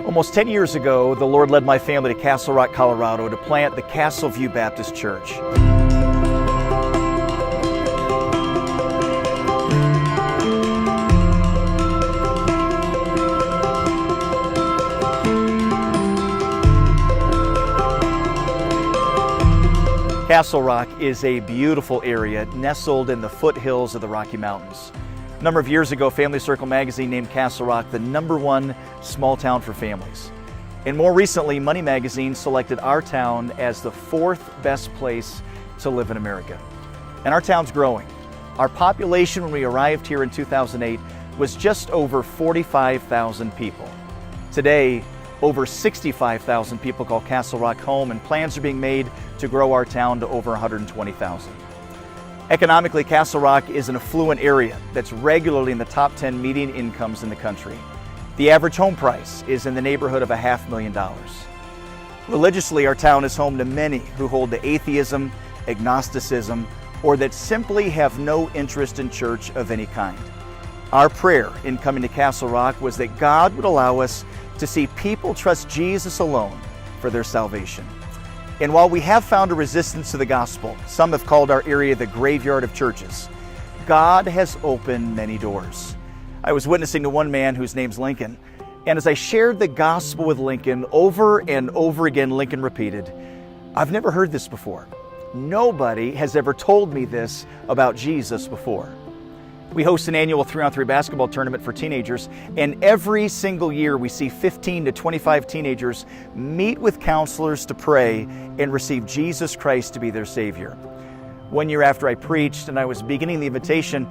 Almost 10 years ago, the Lord led my family to Castle Rock, Colorado to plant the Castleview Baptist Church. Castle Rock is a beautiful area nestled in the foothills of the Rocky Mountains. A number of years ago, Family Circle magazine named Castle Rock the #1 small town for families. And more recently, Money magazine selected our town as the 4th best place to live in America. And our town's growing. Our population when we arrived here in 2008 was just over 45,000 people. Today, over 65,000 people call Castle Rock home, and plans are being made to grow our town to over 120,000. Economically, Castle Rock is an affluent area that's regularly in the top 10 median incomes in the country. The average home price is in the neighborhood of $500,000. Religiously, our town is home to many who hold to atheism, agnosticism, or that simply have no interest in church of any kind. Our prayer in coming to Castle Rock was that God would allow us to see people trust Jesus alone for their salvation. And while we have found a resistance to the gospel, some have called our area the graveyard of churches, God has opened many doors. I was witnessing to one man whose name's Lincoln, and as I shared the gospel with Lincoln, over and over again, Lincoln repeated, "I've never heard this before. Nobody has ever told me this about Jesus before." We host an annual 3-on-3 basketball tournament for teenagers, and every single year we see 15 to 25 teenagers meet with counselors to pray and receive Jesus Christ to be their Savior. One year after I preached and I was beginning the invitation,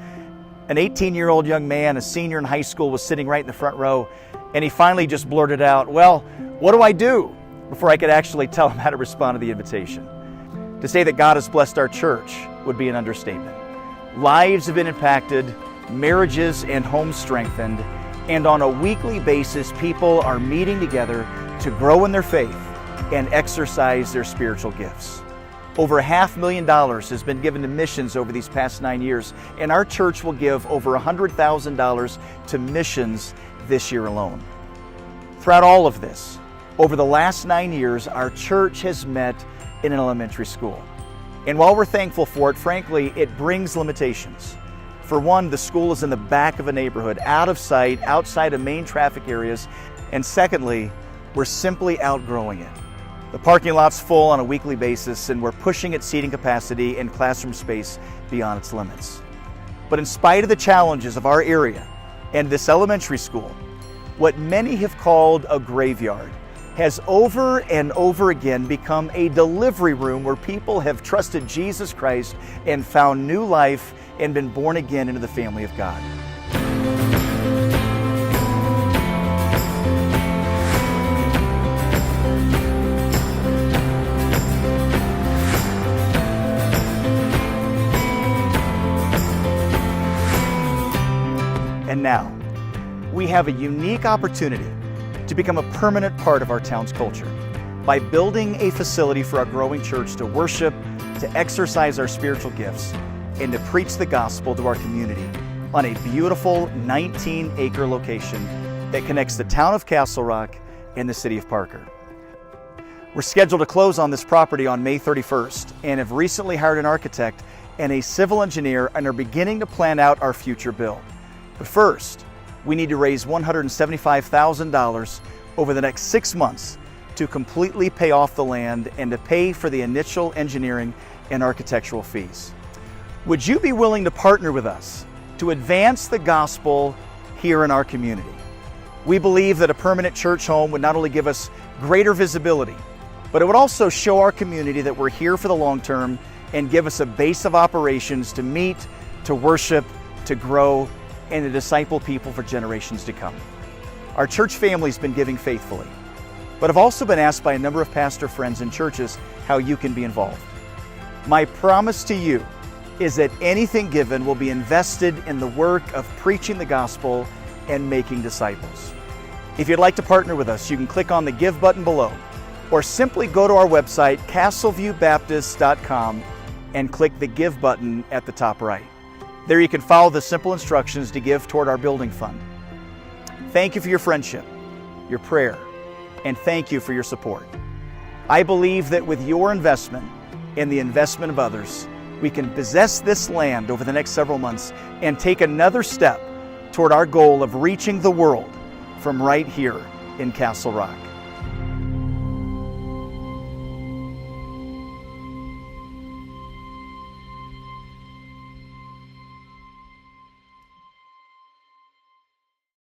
an 18-year-old young man, a senior in high school, was sitting right in the front row, and he finally just blurted out, "Well, what do I do?" before I could actually tell him how to respond to the invitation. To say that God has blessed our church would be an understatement. Lives have been impacted, marriages and homes strengthened, and on a weekly basis, people are meeting together to grow in their faith and exercise their spiritual gifts. Over $500,000 has been given to missions over these past 9 years, and our church will give over $100,000 to missions this year alone. Throughout all of this, over the last 9 years, our church has met in an elementary school. And while we're thankful for it, frankly, it brings limitations. For one, the school is in the back of a neighborhood, out of sight, outside of main traffic areas. And secondly, we're simply outgrowing it. The parking lot's full on a weekly basis, and we're pushing its seating capacity and classroom space beyond its limits. But in spite of the challenges of our area and this elementary school, what many have called a graveyard has over and over again become a delivery room where people have trusted Jesus Christ and found new life and been born again into the family of God. And now, we have a unique opportunity to become a permanent part of our town's culture by building a facility for our growing church to worship, to exercise our spiritual gifts, and to preach the gospel to our community on a beautiful 19-acre location that connects the town of Castle Rock and the city of Parker. We're scheduled to close on this property on May 31st and have recently hired an architect and a civil engineer and are beginning to plan out our future build. But first, we need to raise $175,000 over the next 6 months to completely pay off the land and to pay for the initial engineering and architectural fees. Would you be willing to partner with us to advance the gospel here in our community? We believe that a permanent church home would not only give us greater visibility, but it would also show our community that we're here for the long term and give us a base of operations to meet, to worship, to grow, and to disciple people for generations to come. Our church family's been giving faithfully, but I've also been asked by a number of pastor friends and churches how you can be involved. My promise to you is that anything given will be invested in the work of preaching the gospel and making disciples. If you'd like to partner with us, you can click on the Give button below, or simply go to our website, castleviewbaptist.com, and click the Give button at the top right. There you can follow the simple instructions to give toward our building fund. Thank you for your friendship, your prayer, and thank you for your support. I believe that with your investment and the investment of others, we can possess this land over the next several months and take another step toward our goal of reaching the world from right here in Castle Rock.